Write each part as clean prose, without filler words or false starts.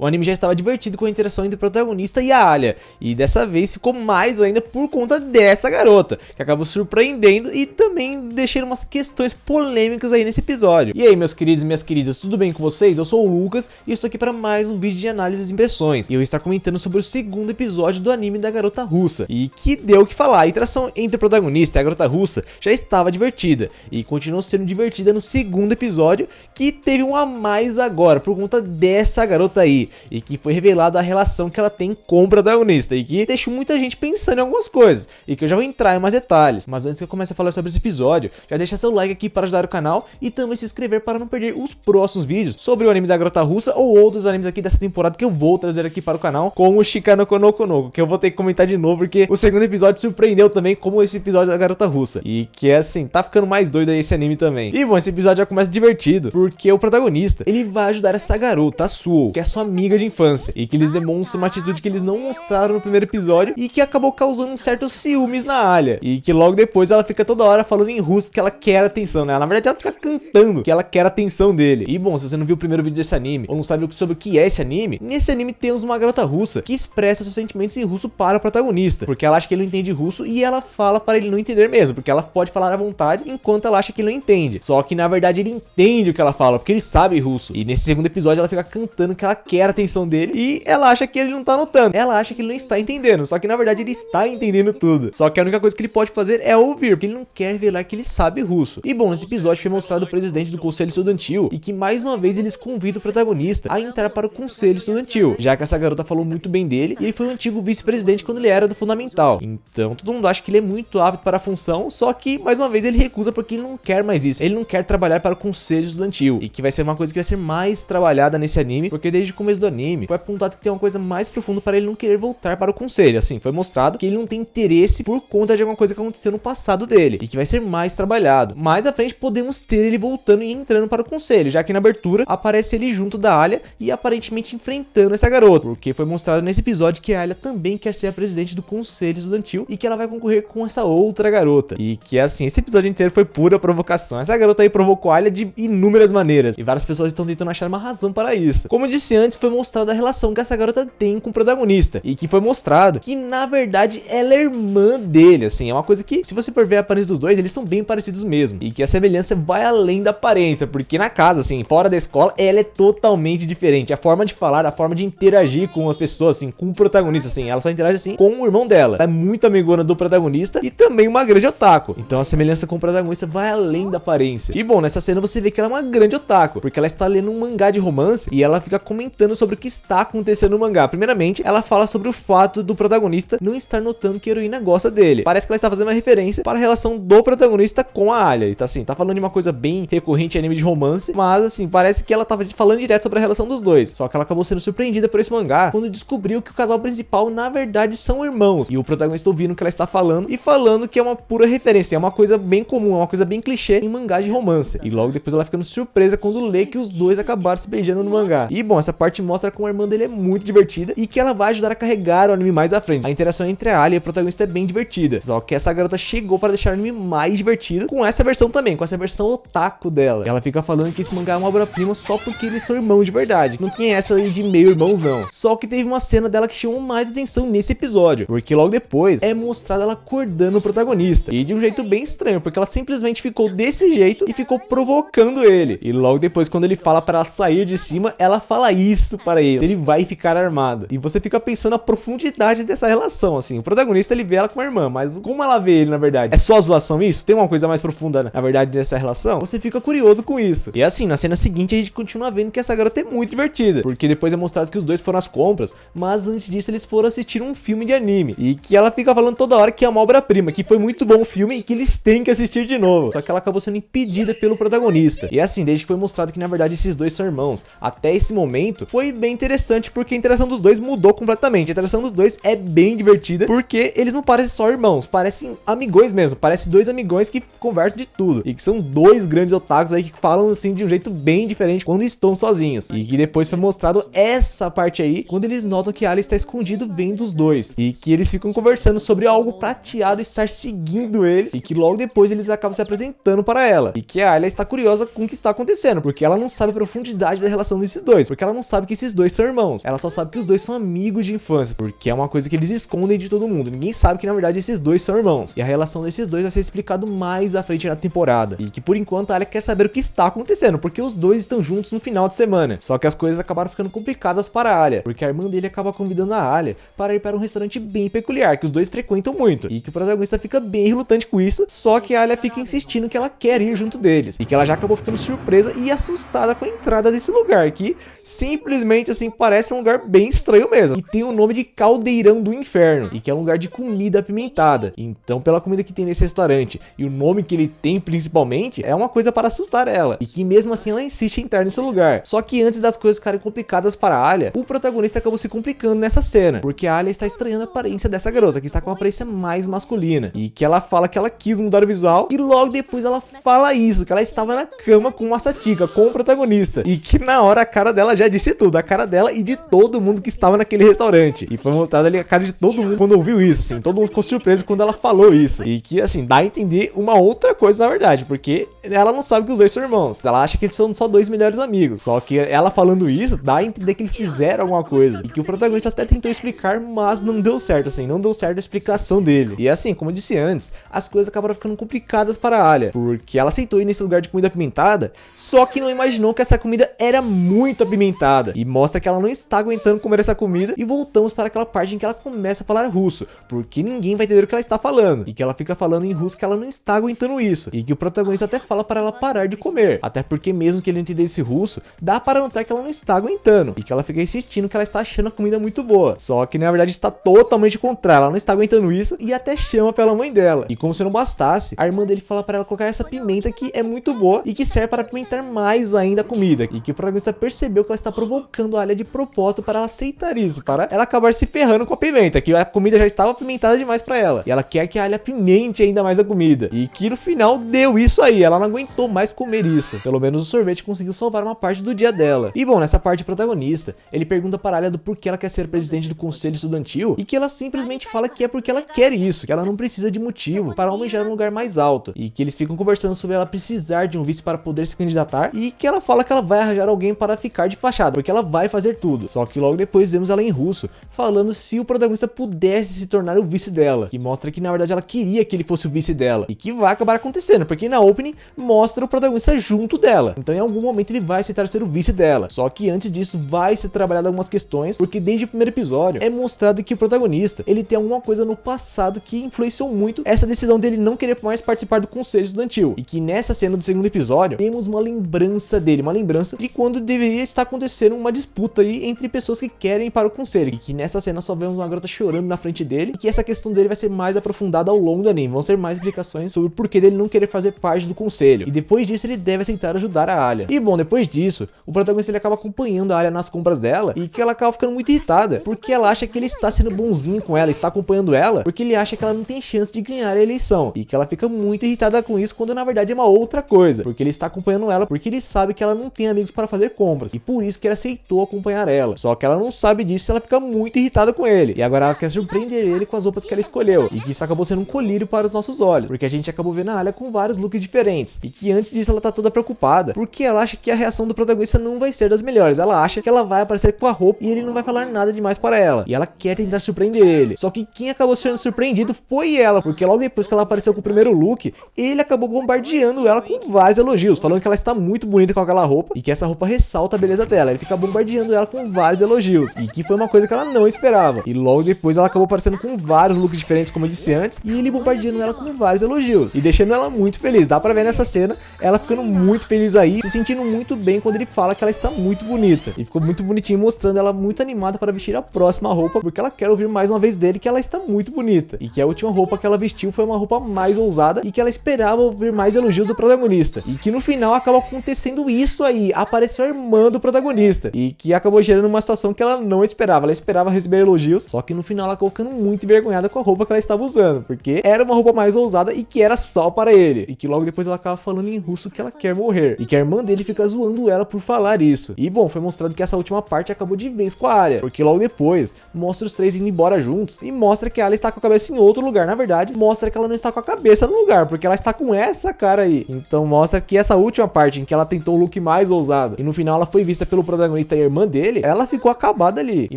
O anime já estava divertido com a interação entre o protagonista e a Alya, e dessa vez ficou mais ainda por conta dessa garota, que acabou surpreendendo e também deixando umas questões polêmicas aí nesse episódio. E aí, meus queridos e minhas queridas, tudo bem com vocês? Eu sou o Lucas e estou aqui para mais um vídeo de análise das impressões, e eu vou estar comentando sobre o segundo episódio do anime da garota russa, e que deu o que falar. A interação entre o protagonista e a garota russa já estava divertida, e continuou sendo divertida no segundo episódio, que teve um a mais agora, por conta dessa garota aí, e que foi revelada a relação que ela tem com o protagonista, e que deixou muita gente pensando em algumas coisas, e que eu já vou entrar em mais detalhes. Mas antes que eu comece a falar sobre esse episódio, já deixa seu like aqui para ajudar o canal, e também se inscrever para não perder os próximos vídeos sobre o anime da garota russa, ou outros animes aqui dessa temporada que eu vou trazer aqui para o canal, como o Shikano Konokonoko, que eu vou ter que comentar de novo, porque o segundo episódio surpreendeu também, como esse episódio da garota russa, e que é assim, tá ficando mais doido aí esse anime também. E bom, esse episódio já começa divertido, porque o protagonista, ele vai ajudar essa garota, a Suo, que é sua amiga de infância, e que eles demonstram uma atitude que eles não mostraram no primeiro episódio, e que acabou causando um certo ciúmes na Alya, e que logo depois ela fica toda hora falando em russo que ela quer atenção, né? Na verdade ela fica cantando que ela quer a atenção dele. E bom, se você não viu o primeiro vídeo desse anime, ou não sabe sobre o que é esse anime, nesse anime temos uma garota russa que expressa seus sentimentos em russo para o protagonista, porque ela acha que ele não entende russo, e ela fala para ele não entender mesmo, porque ela pode falar à vontade enquanto ela acha que ele não entende. Só que na verdade ele entende o que ela fala, porque ele sabe russo. E nesse segundo episódio ela fica cantando que ela quer a atenção dele, e ela acha que ele não tá notando, ela acha que ele não está entendendo, só que na verdade ele está entendendo tudo. Só que a única coisa que ele pode fazer é ouvir, porque ele não quer revelar que ele sabe russo. E bom, nesse episódio foi mostrado o presidente do conselho estudantil, e que mais uma vez eles convidam o protagonista a entrar para o conselho estudantil, já que essa garota falou muito bem dele, e ele foi o antigo vice-presidente quando ele era do fundamental. Então todo mundo acha que ele é muito apto para a função, só que mais uma vez ele recusa porque ele não quer mais isso, ele não quer trabalhar para o conselho estudantil, e que vai ser uma coisa que vai ser mais trabalhada nesse anime, porque desde o começo do anime foi apontado que tem uma coisa mais profunda para ele não querer voltar para o conselho. Assim, foi mostrado que ele não tem interesse por conta de alguma coisa que aconteceu no passado dele, e que vai ser mais trabalhado. Mais à frente podemos ter ele voltando e entrando para o conselho, já que na abertura aparece ele junto da Alya e aparentemente enfrentando essa garota, porque foi mostrado nesse episódio que a Alya também quer ser a presidente do conselho estudantil, e que ela vai concorrer com essa outra garota, e que assim, esse episódio inteiro foi pura provocação. Essa garota aí provocou a Alya de inúmeras maneiras, e várias pessoas estão tentando achar uma razão para isso. Como eu disse antes, foi mostrada a relação que essa garota tem com o protagonista, e que foi mostrado que na verdade ela é irmã dele. Assim, é uma coisa que, se você for ver a aparência dos dois, eles são bem parecidos mesmo, e que a semelhança vai além da aparência, porque na casa, assim, fora da escola, ela é totalmente diferente. A forma de falar, a forma de interagir com as pessoas, assim, com o protagonista, assim, ela só interage assim com o irmão dela. Ela é muito amigona do protagonista e também uma grande otaku. Então a semelhança com o protagonista vai além da aparência. E bom, nessa cena você vê que ela é uma grande otaku, porque ela está lendo um mangá de romance e ela fica comentando sobre o que está acontecendo no mangá. Primeiramente, ela fala sobre o fato do protagonista não estar notando que a heroína gosta dele. Parece que ela está fazendo uma referência para a relação do protagonista com a Alya. E tá assim, tá falando de uma coisa bem recorrente em anime de romance, mas assim, parece que ela tava falando direto sobre a relação dos dois. Só que ela acabou sendo surpreendida por esse mangá quando descobriu que o casal principal na verdade são irmãos, e o protagonista ouvindo o que ela está falando e falando que é uma pura referência, é uma coisa bem comum, é uma coisa bem clichê em mangá de romance. E logo depois ela ficando surpresa quando lê que os dois acabaram se beijando no mangá. E bom, essa parte mostra como a irmã dele é muito divertida e que ela vai ajudar a carregar o anime mais à frente. A interação entre a Alya e o protagonista é bem divertida, só que essa garota chegou para deixar o anime mais divertido com essa versão também, com essa versão otaku dela. Ela fica falando que esse mangá é uma obra-prima só porque eles são irmãos de verdade, não tem essa aí de meio irmãos não. Só que teve uma cena dela que chamou mais atenção nesse episódio, porque logo depois é mostrada ela acordando o protagonista, e de um jeito bem estranho, porque ela simplesmente ficou desse jeito e ficou provocando ele. E logo depois, quando ele fala para ela sair de cima, ela fala isso para ele vai ficar armado. E você fica pensando a profundidade dessa relação, assim, o protagonista ele vê ela com a irmã, mas como ela vê ele na verdade? É só zoação isso? Tem uma coisa mais profunda na verdade dessa relação? Você fica curioso com isso. E assim, na cena seguinte a gente continua vendo que essa garota é muito divertida, porque depois é mostrado que os dois foram às compras, mas antes disso eles foram assistir um filme de anime, e que ela fica falando toda hora que é uma obra-prima, que foi muito bom o filme e que eles têm que assistir de novo. Só que ela acabou sendo impedida pelo protagonista. E assim, desde que foi mostrado que na verdade esses dois são irmãos, até esse momento foi bem interessante, porque a interação dos dois mudou completamente. A interação dos dois é bem divertida, porque eles não parecem só irmãos, parecem amigões mesmo, parecem dois amigões que conversam de tudo, e que são dois grandes otakus aí que falam assim de um jeito bem diferente quando estão sozinhos. E que depois foi mostrado essa parte aí, quando eles notam que a Alya está escondido vendo os dois, e que eles ficam conversando sobre algo prateado estar seguindo eles, e que logo depois eles acabam se apresentando para ela, e que a Alya está curiosa com o que está acontecendo, porque ela não sabe a profundidade da relação desses dois, porque ela não sabe que que esses dois são irmãos. Ela só sabe que os dois são amigos de infância, porque é uma coisa que eles escondem de todo mundo. Ninguém sabe que na verdade esses dois são irmãos. E a relação desses dois vai ser explicado mais à frente na temporada. E que por enquanto a Alia quer saber o que está acontecendo, porque os dois estão juntos no final de semana. Só que as coisas acabaram ficando complicadas para a Alia, porque a irmã dele acaba convidando a Alia para ir para um restaurante bem peculiar, que os dois frequentam muito. E que o protagonista fica bem relutante com isso, só que a Alia fica insistindo que ela quer ir junto deles. E que ela já acabou ficando surpresa e assustada com a entrada desse lugar, que simplesmente assim parece um lugar bem estranho mesmo. E tem o nome de Caldeirão do Inferno, e que é um lugar de comida apimentada. Então, pela comida que tem nesse restaurante e o nome que ele tem principalmente, é uma coisa para assustar ela. E que mesmo assim ela insiste em entrar nesse lugar. Só que antes das coisas ficarem complicadas para a Alia, o protagonista acabou se complicando nessa cena, porque a Alia está estranhando a aparência dessa garota, que está com uma aparência mais masculina. E que ela fala que ela quis mudar o visual, e logo depois ela fala isso, que ela estava na cama com uma satica, com o protagonista. E que na hora a cara dela já disse tudo, a cara dela e de todo mundo que estava naquele restaurante. E foi mostrada ali a cara de todo mundo quando ouviu isso, assim. Todo mundo ficou surpreso quando ela falou isso. E que, assim, dá a entender uma outra coisa na verdade, porque ela não sabe que os dois são irmãos. Ela acha que eles são só dois melhores amigos. Só que ela falando isso, dá a entender que eles fizeram alguma coisa. E que o protagonista até tentou explicar, mas não deu certo, assim. Não deu certo a explicação dele. E assim, como eu disse antes, as coisas acabaram ficando complicadas para a Alia, porque ela aceitou ir nesse lugar de comida apimentada, só que não imaginou que essa comida era muito apimentada. E mostra que ela não está aguentando comer essa comida. E voltamos para aquela parte em que ela começa a falar russo, porque ninguém vai entender o que ela está falando. E que ela fica falando em russo que ela não está aguentando isso. E que o protagonista até fala para ela parar de comer. Até porque mesmo que ele não entendesse russo, dá para notar que ela não está aguentando. E que ela fica insistindo que ela está achando a comida muito boa. Só que na verdade está totalmente contrário. Ela não está aguentando isso e até chama pela mãe dela. E como se não bastasse, a irmã dele fala para ela colocar essa pimenta que é muito boa e que serve para apimentar mais ainda a comida. E que o protagonista percebeu que ela está provocando a Alia de propósito para ela aceitar isso, para ela acabar se ferrando com a pimenta, que a comida já estava apimentada demais para ela. E ela quer que a Alia apimente ainda mais a comida. E que no final deu isso aí, ela não aguentou mais comer isso. Pelo menos o sorvete conseguiu salvar uma parte do dia dela. E bom, nessa parte protagonista, ele pergunta para a Alia do porquê ela quer ser presidente do conselho estudantil e que ela simplesmente fala que é porque ela quer isso, que ela não precisa de motivo para almejar um lugar mais alto. E que eles ficam conversando sobre ela precisar de um vice para poder se candidatar e que ela fala que ela vai arranjar alguém para ficar de fachada, porque ela vai fazer tudo. Só que logo depois vemos ela em russo falando se o protagonista pudesse se tornar o vice dela, que mostra que na verdade ela queria que ele fosse o vice dela e que vai acabar acontecendo, porque na opening mostra o protagonista junto dela. Então em algum momento ele vai aceitar ser o vice dela. Só que antes disso vai ser trabalhado algumas questões, porque desde o primeiro episódio é mostrado que o protagonista, ele tem alguma coisa no passado que influenciou muito essa decisão dele não querer mais participar do conselho estudantil. E que nessa cena do segundo episódio temos uma lembrança dele, uma lembrança de quando deveria estar acontecendo uma disputa aí entre pessoas que querem ir para o conselho. E que nessa cena só vemos uma garota chorando na frente dele e que essa questão dele vai ser mais aprofundada ao longo do anime. Vão ser mais explicações sobre o porquê dele não querer fazer parte do conselho. E depois disso ele deve aceitar ajudar a Alia. E bom, depois disso, o protagonista ele acaba acompanhando a Alia nas compras dela e que ela acaba ficando muito irritada, porque ela acha que ele está sendo bonzinho com ela, está acompanhando ela, porque ele acha que ela não tem chance de ganhar a eleição. E que ela fica muito irritada com isso, quando na verdade é uma outra coisa, porque ele está acompanhando ela porque ele sabe que ela não tem amigos para fazer compras. E por isso que ele aceitou acompanhar ela. Só que ela não sabe disso e ela fica muito irritada com ele. E agora ela quer surpreender ele com as roupas que ela escolheu. E que isso acabou sendo um colírio para os nossos olhos, porque a gente acabou vendo a Alia com vários looks diferentes. E que antes disso ela tá toda preocupada, porque ela acha que a reação do protagonista não vai ser das melhores. Ela acha que ela vai aparecer com a roupa e ele não vai falar nada demais para ela. E ela quer tentar surpreender ele. Só que quem acabou sendo surpreendido foi ela, porque logo depois que ela apareceu com o primeiro look, ele acabou bombardeando ela com vários elogios, falando que ela está muito bonita com aquela roupa e que essa roupa ressalta a beleza dela. Ele fica bombardeando ela com vários elogios, e que foi uma coisa que ela não esperava. E logo depois ela acabou aparecendo com vários looks diferentes, como eu disse antes, e ele bombardeando ela com vários elogios e deixando ela muito feliz. Dá pra ver nessa cena ela ficando muito feliz aí, se sentindo muito bem quando ele fala que ela está muito bonita. E ficou muito bonitinho, mostrando ela muito animada para vestir a próxima roupa, porque ela quer ouvir mais uma vez dele que ela está muito bonita. E que a última roupa que ela vestiu foi uma roupa mais ousada e que ela esperava ouvir mais elogios do protagonista. E que no final acaba acontecendo isso aí, apareceu a irmã do protagonista, e que acabou gerando uma situação que ela não esperava. Ela esperava receber elogios, só que no final ela acabou ficando muito envergonhada com a roupa que ela estava usando, porque era uma roupa mais ousada e que era só para ele. E que logo depois ela acaba falando em russo que ela quer morrer, e que a irmã dele fica zoando ela por falar isso. E bom, foi mostrado que essa última parte acabou de vez com a Alia, porque logo depois mostra os três indo embora juntos e mostra que a Alia está com a cabeça em outro lugar. Na verdade, mostra que ela não está com a cabeça no lugar, porque ela está com essa cara aí. Então mostra que essa última parte em que ela tentou o look mais ousado e no final ela foi vista pelo protagonista protagonista e a irmã dele, ela ficou acabada ali. E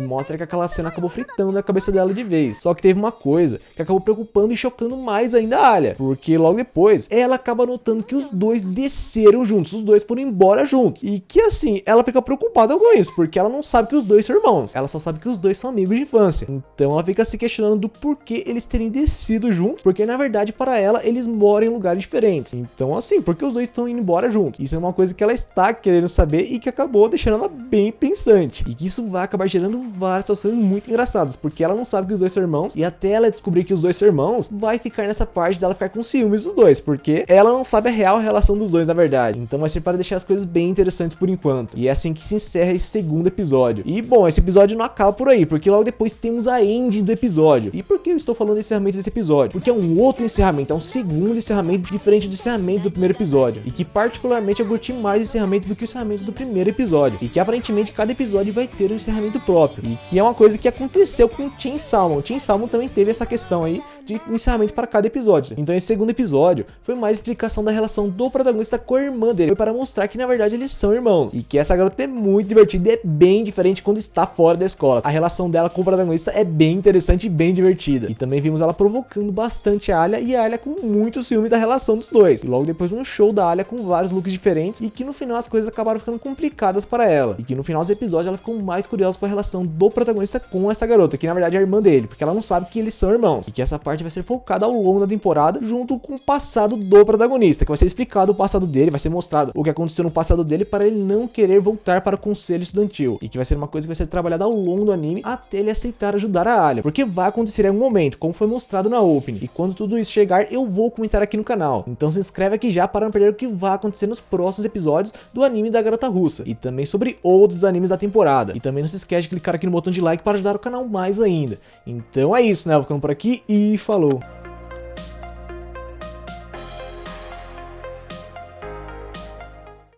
mostra que aquela cena acabou fritando a cabeça dela de vez. Só que teve uma coisa que acabou preocupando e chocando mais ainda a Alia. Porque logo depois, ela acaba notando que os dois desceram juntos. Os dois foram embora juntos. E que assim, ela fica preocupada com isso. Porque ela não sabe que os dois são irmãos. Ela só sabe que os dois são amigos de infância. Então ela fica se questionando do porquê eles terem descido juntos. Porque na verdade, para ela, eles moram em lugares diferentes. Então assim, porque os dois estão indo embora juntos? Isso é uma coisa que ela está querendo saber e que acabou deixando ela bem pensante. E que isso vai acabar gerando várias situações muito engraçadas. Porque ela não sabe que os dois são irmãos. E até ela descobrir que os dois são irmãos, vai ficar nessa parte dela ficar com ciúmes dos dois. Porque ela não sabe a real relação dos dois, na verdade. Então vai ser para deixar as coisas bem interessantes por enquanto. E é assim que se encerra esse segundo episódio. E bom, esse episódio não acaba por aí. Porque logo depois temos a ending do episódio. E por que eu estou falando do encerramento desse episódio? Porque é um outro encerramento. É um segundo encerramento diferente do encerramento do primeiro episódio. E que particularmente eu curti mais o encerramento do que o encerramento do primeiro episódio. E que aparentemente cada episódio vai ter um encerramento próprio. E que é uma coisa que aconteceu com o Chainsaw Salmon. Chainsaw Salmon também teve essa questão aí de encerramento para cada episódio. Então esse segundo episódio foi mais explicação da relação do protagonista com a irmã dele. Foi para mostrar que na verdade eles são irmãos. E que essa garota é muito divertida e é bem diferente quando está fora da escola. A relação dela com o protagonista é bem interessante e bem divertida. E também vimos ela provocando bastante a Alia e a Alia com muitos ciúmes da relação dos dois. E logo depois um show da Alia com vários looks diferentes e que no final as coisas acabaram ficando complicadas para ela. E que no final dos episódios ela ficou mais curiosa com a relação do protagonista com essa garota, que na verdade é a irmã dele, porque ela não sabe que eles são irmãos. E que essa parte vai ser focada ao longo da temporada junto com o passado do protagonista, que vai ser explicado o passado dele, vai ser mostrado o que aconteceu no passado dele para ele não querer voltar para o conselho estudantil. E que vai ser uma coisa que vai ser trabalhada ao longo do anime até ele aceitar ajudar a Alia, porque vai acontecer em algum momento, como foi mostrado na opening. E quando tudo isso chegar, eu vou comentar aqui no canal. Então se inscreve aqui já para não perder o que vai acontecer nos próximos episódios do anime da Garota Russa. E também sobre outros animes da temporada. E também não se esquece de clicar aqui no botão de like para ajudar o canal mais ainda. Então é isso, né? Eu vou ficando por aqui e falou!